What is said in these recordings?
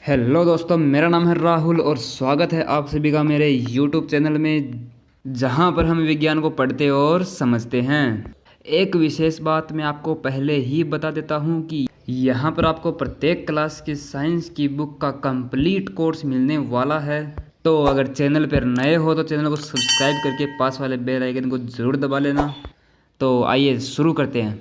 Hello दोस्तों, मेरा नाम है राहुल और स्वागत है आप सभी का मेरे यूट्यूब चैनल में, जहां पर हम विज्ञान को पढ़ते और समझते हैं। एक विशेष बात मैं आपको पहले ही बता देता हूं कि यहां पर आपको प्रत्येक क्लास की साइंस की बुक का कंप्लीट कोर्स मिलने वाला है। तो अगर चैनल पर नए हो तो चैनल को सब्सक्राइब करके पास वाले बेल आइकन को ज़रूर दबा लेना। तो आइए शुरू करते हैं।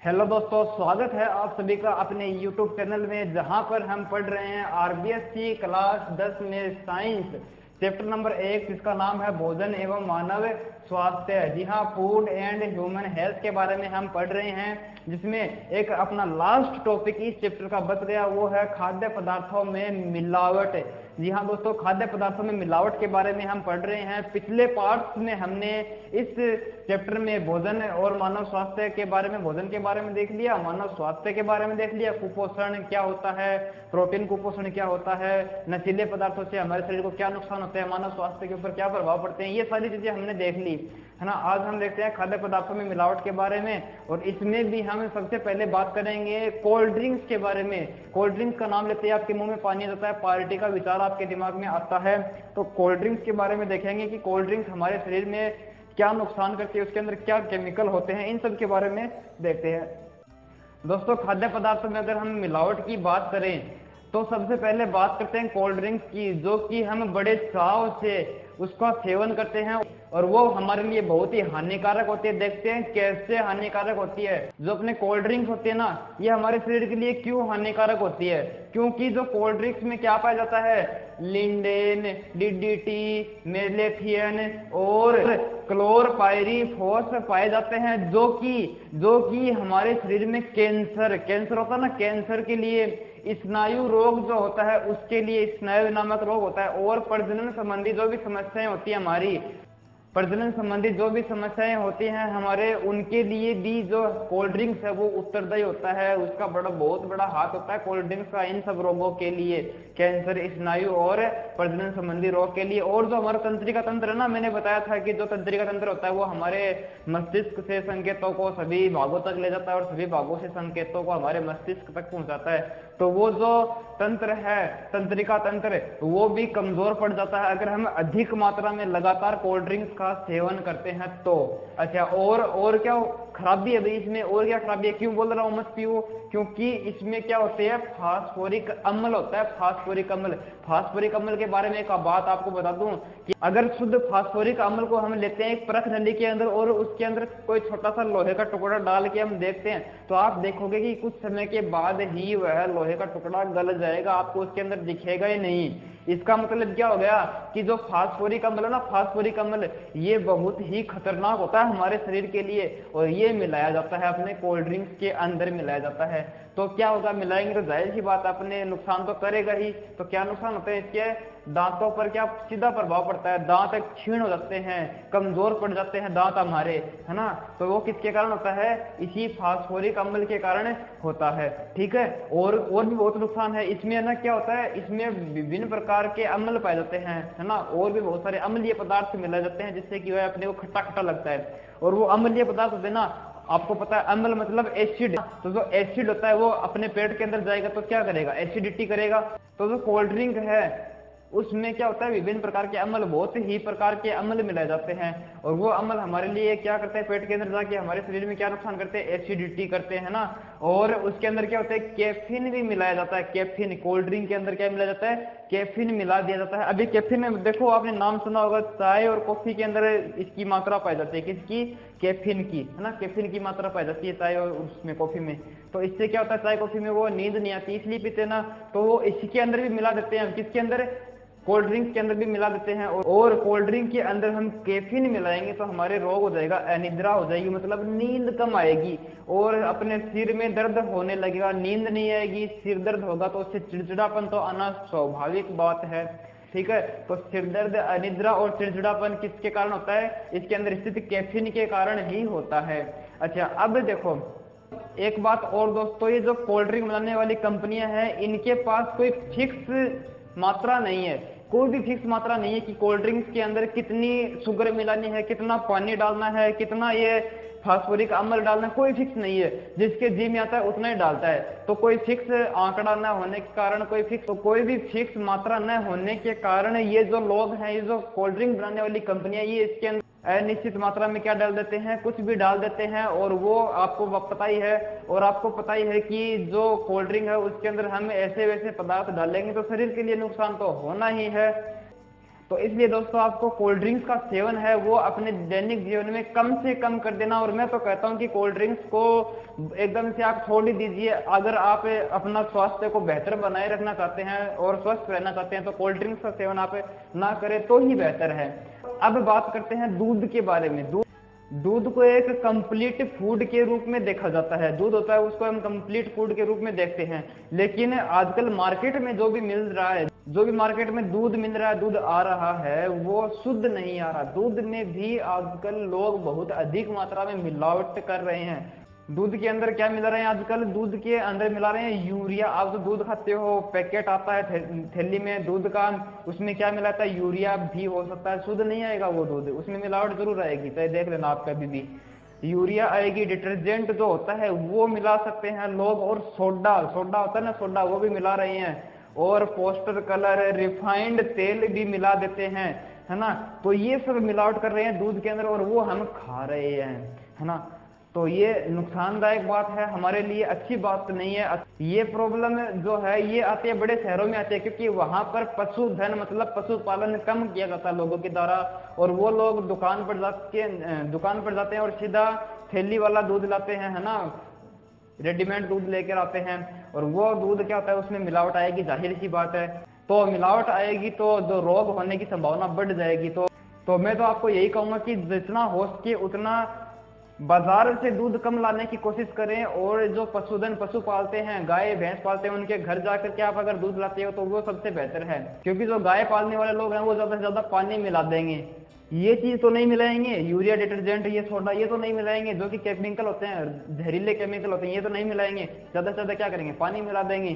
हेलो दोस्तों, स्वागत है आप सभी का अपने YouTube चैनल में, जहां पर हम पढ़ रहे हैं आरबीएससी क्लास 10 में साइंस चैप्टर नंबर 1, जिसका नाम है भोजन एवं मानव स्वास्थ्य। जी हाँ, फूड एंड ह्यूमन हेल्थ के बारे में हम पढ़ रहे हैं, जिसमें एक अपना लास्ट टॉपिक इस चैप्टर का बच गया, वो है खाद्य पदार्थों में मिलावट। जी हाँ दोस्तों, खाद्य पदार्थों में मिलावट के बारे में हम पढ़ रहे हैं। पिछले पार्ट्स में हमने इस चैप्टर में भोजन और मानव स्वास्थ्य के बारे में, भोजन के बारे में देख लिया, मानव स्वास्थ्य के बारे में देख लिया, कुपोषण क्या होता है, प्रोटीन कुपोषण क्या होता है, नशीले पदार्थों से हमारे शरीर को क्या नुकसान होता है, मानव स्वास्थ्य के ऊपर क्या प्रभाव पड़ते हैं, ये सारी चीजें हमने देख ली है ना। आज हम देखते हैं खाद्य पदार्थों में मिलावट के बारे में, और इसमें भी हम सबसे पहले बात करेंगे कोल्ड ड्रिंक्स के बारे में। कोल्ड ड्रिंक्स का नाम लेते ही आपके मुंह में पानी आ जाता है, पार्टी का विचार आपके दिमाग में आता है। तो कोल्ड ड्रिंक्स के बारे में देखेंगे कि कोल्ड ड्रिंक्स हमारे शरीर में क्या नुकसान करती है, उसके अंदर क्या केमिकल होते हैं, इन सब के बारे में देखते हैं। दोस्तों, खाद्य पदार्थों में अगर हम मिलावट की बात करें तो सबसे पहले बात करते हैं कोल्ड ड्रिंक्स की, जो कि हम बड़े चाव से उसका सेवन करते हैं और वो हमारे लिए बहुत ही हानिकारक होती है। देखते हैं कैसे हानिकारक होती है। जो अपने कोल्ड ड्रिंक्स होती है ना, ये हमारे शरीर के लिए क्यों हानिकारक होती है? क्योंकि जो कोल्ड ड्रिंक्स में क्या पाया जाता है, लिंडेन, डीडीटी, मेलेथियन और क्लोरपाइरीफॉस पाए जाते हैं, जो कि हमारे शरीर में कैंसर होता है ना, कैंसर के लिए, स्नायु रोग जो होता है उसके लिए, स्नायु नामक रोग होता है, और प्रजनन संबंधी जो भी समस्याएं होती है हमारी, प्रजनन संबंधी जो भी समस्याएं होती हैं हमारे, उनके लिए भी जो कोल्ड ड्रिंक्स है वो उत्तरदायी होता है। उसका बहुत बड़ा हाथ होता है कोल्ड ड्रिंक्स का इन सब रोगों के लिए, कैंसर, स्नायु और प्रजनन संबंधी रोग के लिए। और जो हमारा तंत्रिका तंत्र है ना, मैंने बताया था कि जो तंत्रिका तंत्र होता है वो हमारे मस्तिष्क से संकेतों को सभी भागों तक ले जाता है और सभी भागों से संकेतों को हमारे मस्तिष्क तक पहुंचाता है। तो वो जो तंत्र है, तंत्रिका तंत्र, वो भी कमजोर पड़ जाता है अगर हम अधिक मात्रा में लगातार कोल्ड ड्रिंक्स का सेवन करते हैं तो। अच्छा, और क्या खराबी है भाई इसमें? और क्या खराबी है? क्यों बोल रहा हूँ मत पियो? क्योंकि इसमें क्या होते हैं, फास्फोरिक अम्ल होता है, फास्फोरिक अम्ल। फास्फोरिक अम्ल के बारे में एक बात आपको बता दूं कि अगर शुद्ध फास्फोरिक अम्ल को हम लेते हैं एक परख नली के अंदर और उसके अंदर कोई छोटा सा लोहे का टुकड़ा डाल के हम देखते हैं, तो आप देखोगे कि कुछ समय के बाद ही वह लोहे का टुकड़ा गल जाएगा, आपको उसके अंदर दिखेगा ही नहीं। इसका मतलब क्या हो गया कि जो फास्फोरिक अम्ल है ना, फास्फोरिक अम्ल, ये बहुत ही खतरनाक होता है हमारे शरीर के लिए, और ये मिलाया जाता है अपने कोल्ड ड्रिंक्स के अंदर मिलाया जाता है। तो क्या होगा, मिलाएंगे तो जाहिर सी बात अपने नुकसान तो करेगा ही। तो क्या नुकसान होता है इसके? दांतों पर क्या सीधा प्रभाव पड़ता है, दांत क्षीण हो जाते हैं, कमजोर पड़ जाते हैं दांत हमारे, है ना। तो वो किसके कारण होता है? इसी फास्फोरिक अम्ल के कारण होता है। ठीक है, और भी बहुत नुकसान है इसमें ना। क्या होता है, इसमें विभिन्न प्रकार के अम्ल पाए जाते हैं, है ना, और भी बहुत सारे अम्लीय पदार्थ मिलाए जाते हैं, जिससे कि वह अपने को खट्टा खट्टा लगता है। और वो अम्लीय पदार्थ होते हैं ना, आपको पता है अम्ल मतलब एसिड, तो जो एसिड होता है वो अपने पेट के अंदर जाएगा तो क्या करेगा, एसिडिटी करेगा। तो जो कोल्ड ड्रिंक है उसमें क्या होता है, विभिन्न प्रकार के अम्ल, बहुत ही प्रकार के अम्ल मिलाए जाते हैं, और वो अम्ल हमारे लिए क्या करते हैं, पेट के अंदर जाके हमारे शरीर में क्या नुकसान करते हैं, एसिडिटी करते हैं ना। और उसके अंदर क्या होता है, कैफीन भी मिलाया जाता है। कैफीन, कोल्ड ड्रिंक के अंदर क्या मिलाया जाता है, कैफीन मिला दिया जाता है। अभी कैफीन में देखो, आपने नाम सुना होगा, चाय और कॉफी के अंदर इसकी मात्रा पाई जाती है, किसकी? कैफीन की, है ना, कैफीन की मात्रा पाई जाती है चाय और उसमें कॉफी में। तो इससे क्या होता है, चाय कॉफी में वो नींद नहीं आती, इसलिए पीते ना, तो वो इसके अंदर भी मिला देते हैं। किसके अंदर? कोल्ड ड्रिंक के अंदर भी मिला देते हैं। और कोल्ड ड्रिंक के अंदर हम कैफीन मिलाएंगे तो हमारे रोग हो जाएगा, अनिद्रा हो जाएगी, मतलब नींद कम आएगी, और अपने सिर में दर्द होने लगेगा, नींद नहीं आएगी, सिर दर्द होगा तो उससे चिड़चिड़ापन तो आना स्वाभाविक बात है। ठीक है, तो सिर दर्द, अनिद्रा और चिड़चिड़ापन किसके कारण होता है? इसके अंदर स्थित कैफीन के कारण ही होता है। अच्छा, अब देखो एक बात और दोस्तों, ये जो कोल्ड ड्रिंक बनाने वाली कंपनियां हैं, इनके पास कोई फिक्स मात्रा नहीं है, कोई भी फिक्स मात्रा नहीं है कि कोल्ड ड्रिंक्स के अंदर कितनी शुगर मिलानी है, कितना पानी डालना है, कितना ये फास्फोरिक अम्ल डालना, कोई फिक्स नहीं है, जिसके जी में आता है उतना ही डालता है। तो कोई फिक्स आंकड़ा न होने के कारण कोई भी फिक्स मात्रा न होने के कारण ये जो लोग हैं, ये जो कोल्ड ड्रिंक बनाने वाली कंपनियां, ये इसके अंदर अनिश्चित मात्रा में क्या डाल देते हैं, कुछ भी डाल देते हैं। और वो आपको पता ही है, और आपको पता ही है कि जो कोल्ड ड्रिंक है उसके अंदर हम ऐसे वैसे पदार्थ डालेंगे तो शरीर के लिए नुकसान तो होना ही है। तो इसलिए दोस्तों आपको कोल्ड ड्रिंक्स का सेवन है वो अपने दैनिक जीवन में कम से कम कर देना। और मैं तो कहता हूं कि कोल्ड ड्रिंक्स को एकदम से आप छोड़ ही दीजिए। अगर आप अपना स्वास्थ्य को बेहतर बनाए रखना चाहते हैं और स्वस्थ रहना चाहते हैं तो कोल्ड ड्रिंक्स का सेवन आप ना करें तो ही बेहतर है। अब बात करते हैं दूध के बारे में। दूध को एक कंप्लीट फूड के रूप में देखा जाता है। दूध होता है उसको हम कंप्लीट फूड के रूप में देखते हैं, लेकिन आजकल मार्केट में जो भी मिल रहा है, जो भी मार्केट में दूध मिल रहा है, दूध आ रहा है, वो शुद्ध नहीं आ रहा। दूध में भी आजकल लोग बहुत अधिक मात्रा में मिलावट कर रहे हैं। दूध के अंदर क्या मिला रहे हैं आजकल? दूध के अंदर मिला रहे हैं यूरिया। आप जो दूध खाते हो, पैकेट आता है थैली में दूध का, उसमें क्या मिलाता है? यूरिया भी हो सकता है, शुद्ध नहीं आएगा वो दूध, उसमें मिलावट जरूर आएगी, तो देख लेना आप कभी भी। यूरिया आएगी, डिटर्जेंट जो होता है वो मिला सकते हैं लोग, और सोडा होता है ना, सोडा, वो भी मिला रहे हैं, और पोस्टर कलर, रिफाइंड तेल भी मिला देते हैं, है ना। तो ये सब मिलावट कर रहे हैं दूध के अंदर और वो हम खा रहे हैं, है ना। तो ये नुकसानदायक बात है, हमारे लिए अच्छी बात नहीं है। ये प्रॉब्लम जो है ये आती है बड़े शहरों में आती है, क्योंकि वहां पर पशुधन मतलब पशुपालन कम किया जाता है लोगों के द्वारा, और वो लोग दुकान पर जाते हैं और सीधा थैली वाला दूध लाते हैं, है ना, रेडीमेड दूध लेकर आते हैं। और वो दूध क्या होता है, उसमें मिलावट आएगी, जाहिर सी बात है। तो मिलावट आएगी तो जो रोग होने की संभावना बढ़ जाएगी। तो मैं तो आपको यही कहूंगा कि जितना हो सके उतना बाजार से दूध कम लाने की कोशिश करें, और जो पशु पालते हैं, गाय भैंस पालते हैं, उनके घर जाकर के आप अगर दूध लाते हो तो वो सबसे बेहतर है। क्योंकि जो गाय पालने वाले लोग हैं वो ज्यादा से ज्यादा पानी मिला देंगे, ये चीज तो नहीं मिलाएंगे, यूरिया, डिटर्जेंट, ये सोडा, ये तो नहीं मिलाएंगे, जो कि केमिकल होते हैं, जहरीले केमिकल होते हैं, ये तो नहीं मिलाएंगे। ज्यादा से ज्यादा क्या करेंगे, पानी मिला देंगे।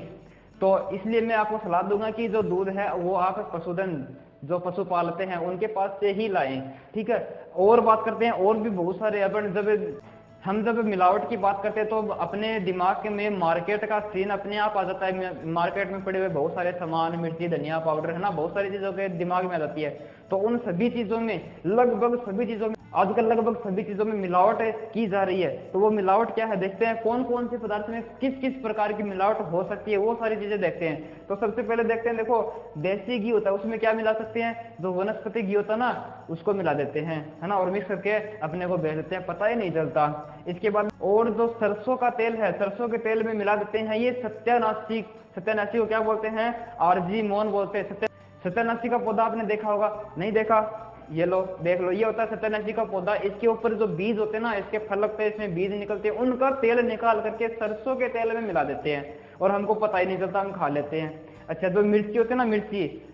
तो इसलिए मैं आपको सलाह दूंगा कि जो दूध है वो आप पशुधन जो पशु पालते हैं उनके पास से ही लाएं, ठीक है। और बात करते हैं, और भी बहुत सारे अपन जब मिलावट की बात करते हैं तो अपने दिमाग में मार्केट का सीन अपने आप आ जाता है। मार्केट में पड़े हुए बहुत सारे सामान, मिर्ची, धनिया पाउडर, है ना, बहुत सारी चीजों के दिमाग में आ जाती है। तो उन सभी चीजों में आजकल लगभग सभी चीजों में मिलावट की जा रही है। तो वो मिलावट क्या है देखते हैं, कौन कौन से पदार्थ में किस किस प्रकार की मिलावट हो सकती है, वो सारी चीजें देखते हैं। तो सबसे पहले देखते हैं, देखो देसी घी होता है, उसमें क्या मिला सकते हैं, जो वनस्पति घी होता है ना, उसको मिला देते हैं, है ना, और मिक्स करके अपने को बेच देते हैं, पता ही नहीं चलता। इसके बाद और जो सरसों का तेल है, सरसों के तेल में मिला देते हैं ये सत्यानाशी को क्या बोलते हैं, आरजी मोन बोलते हैं। सत्यानाशी का पौधा आपने देखा होगा, नहीं देखा, ये लो देख लो, ये होता है सत्यानाशी का पौधा। इसके ऊपर जो बीज होते हैं ना, इसके फल लगते हैं, इसमें बीज निकलते हैं, उनका तेल निकाल करके सरसों के तेल में मिला देते हैं और हमको पता ही नहीं चलता, हम खा लेते हैं। अच्छा, जो मिर्ची होते हैं ना,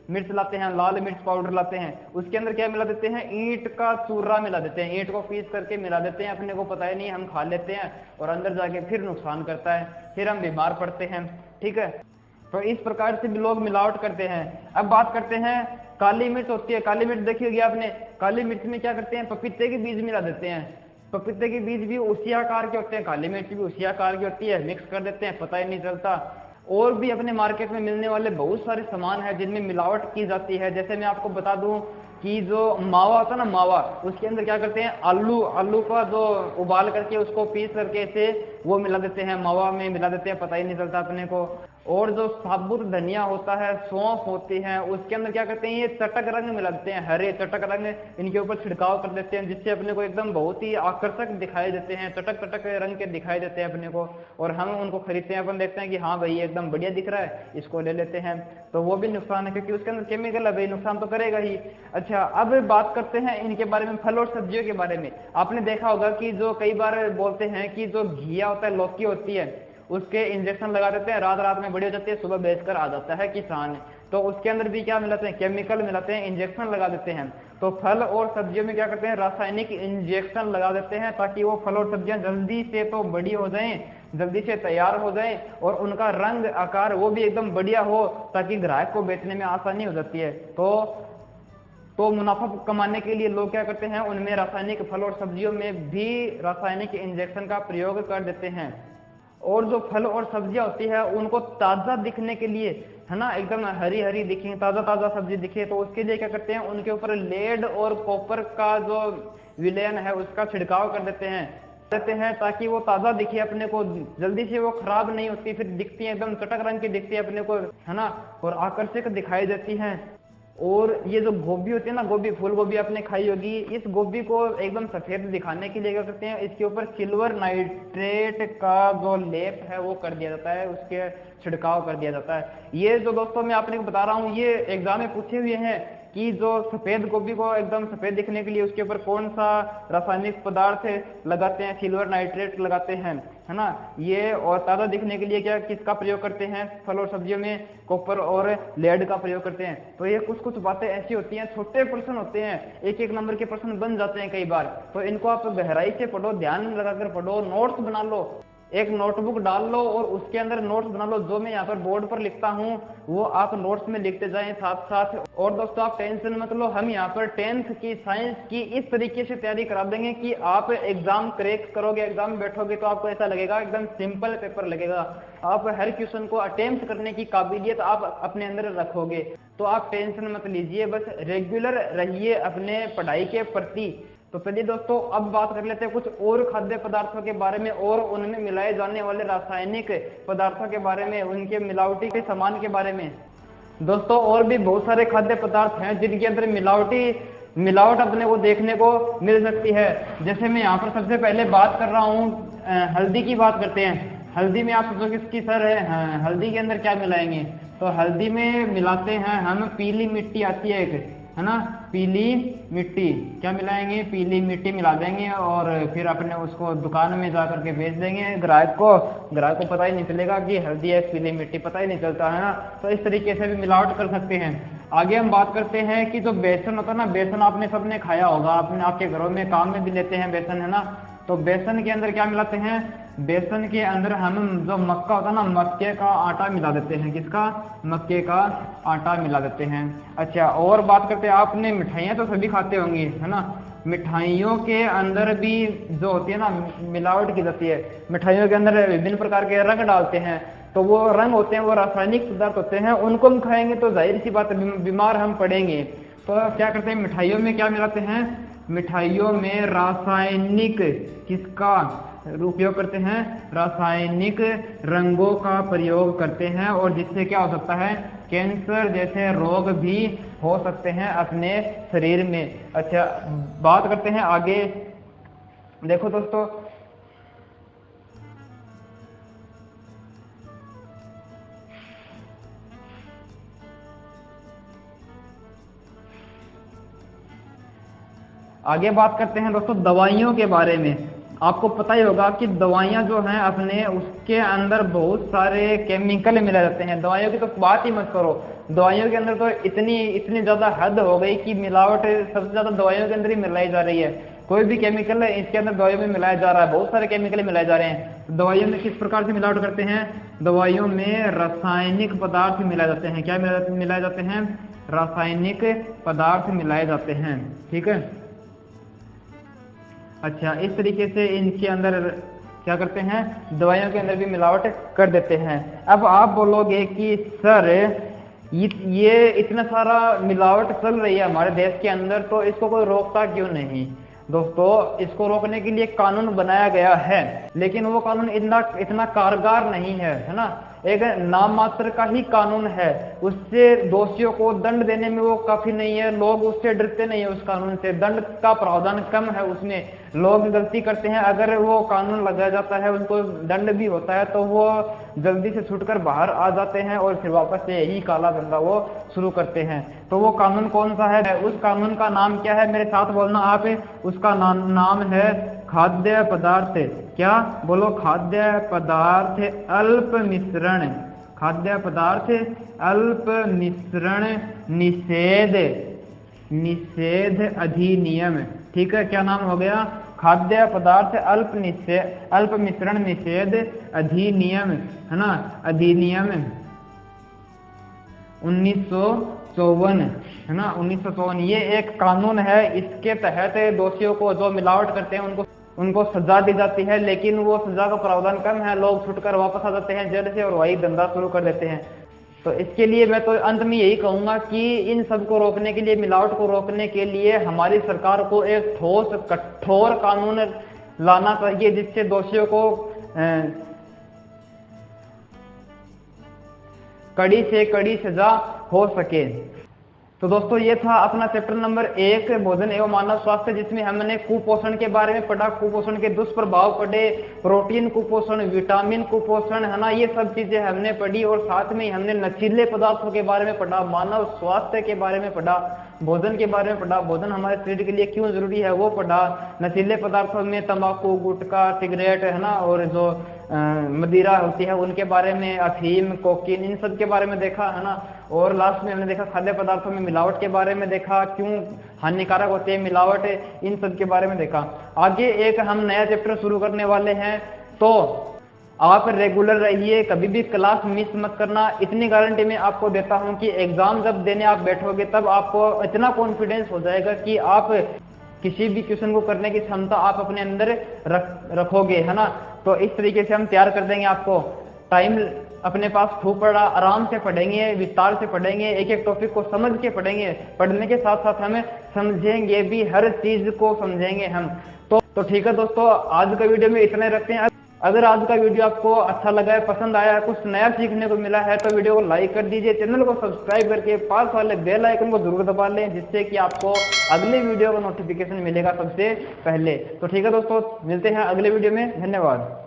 मिर्च लाते हैं, लाल मिर्च पाउडर लाते हैं, उसके अंदर क्या मिला देते हैं, ईंट का चूरा मिला देते हैं, ईंट को पीस करके मिला देते हैं, अपने को पता ही नहीं, हम खा लेते हैं और अंदर जाके फिर नुकसान करता है, फिर हम बीमार पड़ते हैं, ठीक है। तो इस प्रकार से भी लोग मिलावट करते हैं। अब बात करते हैं, काली मिर्च होती है, काली मिर्च देखी होगी आपने, काली मिर्च में क्या करते हैं, पपीते के बीज मिला देते हैं, पपीते के बीज भी उसी आकार के होते हैं, काली मिर्च भी उसी आकार की होती है, मिक्स कर देते हैं, पता ही नहीं चलता। और भी अपने मार्केट में मिलने वाले बहुत सारे सामान है जिनमें मिलावट की जाती है। जैसे मैं आपको बता दूं कि जो मावा होता है ना, मावा, उसके अंदर क्या करते हैं, आलू का जो उबाल करके उसको पीस करके से वो मिला देते हैं, मावा में मिला देते हैं, पता ही नहीं चलता अपने को। और जो साबुत धनिया होता है, सौंफ होती है, उसके अंदर क्या करते हैं, ये चटक रंग मिला देते हैं, हरे चटक रंग इनके ऊपर छिड़काव कर देते हैं, जिससे अपने को एकदम बहुत ही आकर्षक दिखाई देते हैं, चटक चटक रंग के दिखाई देते हैं अपने को, और हम उनको खरीदते हैं, अपन देखते हैं कि हाँ भाई एकदम बढ़िया दिख रहा है, इसको ले लेते हैं। तो वो भी नुकसान है, क्योंकि उसके अंदर केमिकल है भाई, नुकसान तो करेगा ही। अच्छा, अब बात करते हैं इनके बारे में, फल और सब्जियों के बारे में। आपने देखा होगा कि जो कई बार बोलते हैं कि जो घिया होता है, लौकी होती है, उसके इंजेक्शन लगा देते हैं, रात में बड़ी हो जाती है, सुबह बेचकर आ जाता है किसान। तो उसके अंदर भी क्या मिलाते हैं, केमिकल मिलाते हैं, इंजेक्शन लगा देते हैं। तो फल और सब्जियों में क्या करते हैं, रासायनिक इंजेक्शन लगा देते हैं, ताकि वो फल और सब्जियां जल्दी से तो बड़ी हो जाएं, जल्दी से तैयार हो जाएं, और उनका रंग आकार वो भी एकदम बढ़िया हो, ताकि ग्राहक को बेचने में आसानी हो जाती है। तो तो मुनाफा कमाने के लिए लोग क्या करते हैं, उनमें रासायनिक फल और सब्जियों में भी रासायनिक इंजेक्शन का प्रयोग कर देते हैं। और जो फल और सब्जियां होती है उनको ताजा दिखने के लिए, है ना, एकदम हरी हरी दिखे, ताजा ताजा सब्जी दिखे, तो उसके लिए क्या करते हैं, उनके ऊपर लेड और कॉपर का जो विलयन है उसका छिड़काव कर देते हैं ताकि वो ताजा दिखे अपने को, जल्दी से वो खराब नहीं होती, फिर दिखती है एकदम चटक रंग की दिखती है अपने को, है ना, और आकर्षक दिखाई देती हैं। और ये जो गोभी होती है ना, गोभी, फूल गोभी आपने खाई होगी, इस गोभी को एकदम सफेद दिखाने के लिए क्या करते हैं, इसके ऊपर सिल्वर नाइट्रेट का जो लेप है वो कर दिया जाता है, उसके छिड़काव कर दिया जाता है। ये जो दोस्तों मैं आपने बता रहा हूँ ये एग्जाम में पूछे हुए हैं कि जो सफेद गोभी को एकदम सफेद दिखने के लिए उसके ऊपर कौन सा रासायनिक पदार्थ लगाते हैं, सिल्वर नाइट्रेट लगाते हैं, है ना, ये, और ताजा दिखने के लिए क्या किसका प्रयोग करते हैं, फल और सब्जियों में कॉपर और लेड का प्रयोग करते हैं। तो ये कुछ कुछ बातें ऐसी होती हैं, छोटे प्रश्न होते हैं, एक एक नंबर के प्रश्न बन जाते हैं कई बार, तो इनको आप गहराई से पढ़ो, ध्यान लगाकर पढ़ो, नोट्स बना लो, एक नोटबुक डाल लो और उसके अंदर नोट्स बना लो, जो मैं यहाँ पर बोर्ड पर लिखता हूँ वो आप नोट्स में लिखते जाएं साथ साथ। और दोस्तों आप टेंशन मत लो, हम यहाँ पर 10th की साइंस की इस तरीके से तैयारी करा देंगे कि आप एग्जाम क्रैक करोगे, एग्जाम में बैठोगे तो आपको ऐसा लगेगा एकदम सिंपल पेपर लगेगा, आप हर क्वेश्चन को अटेम्प्ट करने की काबिलियत आप अपने अंदर रखोगे। तो आप टेंशन मत लीजिए, बस रेगुलर रहिए अपने पढ़ाई के प्रति। तो चलिए दोस्तों अब बात कर लेते हैं कुछ और खाद्य पदार्थों के बारे में और उनमें मिलाए जाने वाले रासायनिक पदार्थों के बारे में, उनके मिलावटी के सामान के बारे में। दोस्तों और भी बहुत सारे खाद्य पदार्थ हैं जिनके अंदर मिलावट अपने को देखने को मिल सकती है। जैसे मैं यहाँ पर सबसे पहले बात कर रहा हूँ, हल्दी की बात करते हैं। हल्दी में आप सोचो किसकी सर है, हल्दी के अंदर क्या मिलाएंगे, तो हल्दी में मिलाते हैं हम पीली मिट्टी आती है एक, है ना, पीली मिट्टी, क्या मिलाएंगे, पीली मिट्टी मिला देंगे और फिर अपने उसको दुकान में जा करके बेच देंगे ग्राहक को पता ही नहीं चलेगा कि हल्दी है पीली मिट्टी, पता ही नहीं चलता, है ना। तो इस तरीके से भी मिलावट कर सकते हैं। आगे हम बात करते हैं कि जो बेसन होता है ना, बेसन आपने सबने खाया होगा, अपने आपके घरों में काम में भी लेते हैं बेसन, है ना। तो बेसन के अंदर क्या मिलाते हैं, बेसन के अंदर हम जो मक्का होता है ना, मक्के का आटा मिला देते हैं, किसका, मक्के का आटा मिला देते हैं। अच्छा और बात करते हैं, आपने मिठाइयाँ तो सभी खाते होंगे, है ना, मिठाइयों के अंदर भी जो होती है ना मिलावट की जाती है, मिठाइयों के अंदर विभिन्न प्रकार के रंग डालते हैं, तो वो रंग होते हैं वो रासायनिक पदार्थ होते हैं, उनको हम खाएंगे तो जाहिर सी बात है बीमार हम पड़ेंगे। तो क्या करते हैं, मिठाइयों में क्या मिलाते हैं, मिठाइयों में रासायनिक किसका उपयोग करते हैं, रासायनिक रंगों का प्रयोग करते हैं, और जिससे क्या हो सकता है, कैंसर जैसे रोग भी हो सकते हैं अपने शरीर में। अच्छा बात करते हैं आगे, देखो दोस्तों आगे बात करते हैं दोस्तों दवाइयों के बारे में। आपको पता ही होगा कि दवाइयाँ जो हैं अपने उसके अंदर बहुत सारे केमिकल मिलाए जाते हैं। दवाइयों की तो बात ही मत करो, दवाइयों के अंदर तो इतनी ज़्यादा हद हो गई कि मिलावट सबसे ज़्यादा दवाइयों के अंदर ही मिलाई जा रही है। कोई भी केमिकल है इसके अंदर दवाइयों में मिलाया जा रहा है, बहुत सारे केमिकल मिलाए जा रहे हैं। दवाइयों में किस प्रकार से मिलावट करते हैं, दवाइयों में रासायनिक पदार्थ मिलाए जाते हैं। क्या मिलाए जाते हैं, रासायनिक पदार्थ मिलाए जाते हैं, ठीक है। अच्छा इस तरीके से इनके अंदर क्या करते हैं, दवाइयों के अंदर भी मिलावट कर देते हैं। अब आप बोलोगे कि सर ये इतना सारा मिलावट चल रही है हमारे देश के अंदर, तो इसको कोई रोकता क्यों नहीं। दोस्तों इसको रोकने के लिए कानून बनाया गया है, लेकिन वो कानून इतना कारगर नहीं है ना, एक नाम मात्र का ही कानून है, उससे दोषियों को दंड देने में वो काफी नहीं है, लोग उससे डरते नहीं है, उस कानून से दंड का प्रावधान कम है, उसमें लोग गलती करते हैं, अगर वो कानून लगाया जाता है उनको दंड भी होता है तो वो जल्दी से छूटकर बाहर आ जाते हैं और फिर वापस से यही काला धंधा वो शुरू करते हैं। तो वो कानून कौन सा है, उस कानून का नाम क्या है, मेरे साथ बोलना आप, उसका नाम है खाद्य पदार्थ, क्या बोलो, खाद्य पदार्थ अल्प मिश्रण, खाद्य पदार्थ अल्प मिश्रण निषेध अधिनियम, ठीक है। क्या नाम हो गया, खाद्य पदार्थ अल्प मिश्रण निषेध अधिनियम, है ना, अधिनियम 19 1954 है ना, 1954 ये एक कानून है। इसके तहत दोषियों को जो मिलावट करते हैं उनको सजा दी जाती है, लेकिन वो सजा का प्रावधान कम है, लोग छुटकर वापस आ जाते हैं जेल से और वही धंधा शुरू कर देते हैं। तो इसके लिए मैं तो अंत में यही कहूंगा कि इन सब को रोकने के लिए, मिलावट को रोकने के लिए हमारी सरकार को एक ठोस कठोर कानून लाना चाहिए, जिससे दोषियों को कड़ी से कड़ी सजा हो सके। तो दोस्तों ये था अपना चैप्टर नंबर 1 भोजन एवं मानव स्वास्थ्य, जिसमें हमने कुपोषण के बारे में पढ़ा, कुपोषण के दुष्प्रभाव पढ़े, प्रोटीन कुपोषण, विटामिन कुपोषण, है ना, ये सब चीजें हमने पढ़ी। और साथ में हमने नशीले पदार्थों के बारे में पढ़ा, मानव स्वास्थ्य के बारे में पढ़ा, भोजन के बारे में पढ़ा, भोजन हमारे शरीर के लिए क्यों जरूरी है वो पढ़ा। नशीले पदार्थों में तंबाकू, गुटखा, सिगरेट, है ना, और जो मदिरा होती है उनके बारे में, अफीम, कोकीन, इन सब के बारे में देखा, है ना। और लास्ट में हमने देखा खाद्य पदार्थों में मिलावट के बारे में देखा, क्यों हानिकारक होती है मिलावट, इन सब के बारे में देखा। आगे एक हम नया चैप्टर शुरू करने वाले हैं, तो आप रेगुलर रहिए, कभी भी क्लास मिस मत करना। इतनी गारंटी मैं आपको देता हूं कि एग्जाम जब देने आप बैठोगे तब आपको इतना कॉन्फिडेंस हो जाएगा कि आप किसी भी क्वेश्चन को करने की क्षमता आप अपने अंदर रखोगे, है ना। तो इस तरीके से हम तैयार कर देंगे आपको। टाइम अपने पास खूब पड़ा, आराम से पढ़ेंगे, विस्तार से पढ़ेंगे, एक एक टॉपिक को समझ के पढ़ेंगे। पढ़ने के साथ साथ हमें समझेंगे भी, हर चीज को समझेंगे हम। तो ठीक है दोस्तों, आज का वीडियो में इतना रखते हैं। अगर आज का वीडियो आपको अच्छा लगा है, पसंद आया, कुछ नया सीखने को मिला है, तो वीडियो को लाइक कर दीजिए, चैनल को सब्सक्राइब करके पास वाले बेल आइकन को जरूर दबा लें, जिससे कि आपको अगले वीडियो का नोटिफिकेशन मिलेगा सबसे पहले। तो ठीक है दोस्तों, मिलते हैं अगले वीडियो में। धन्यवाद।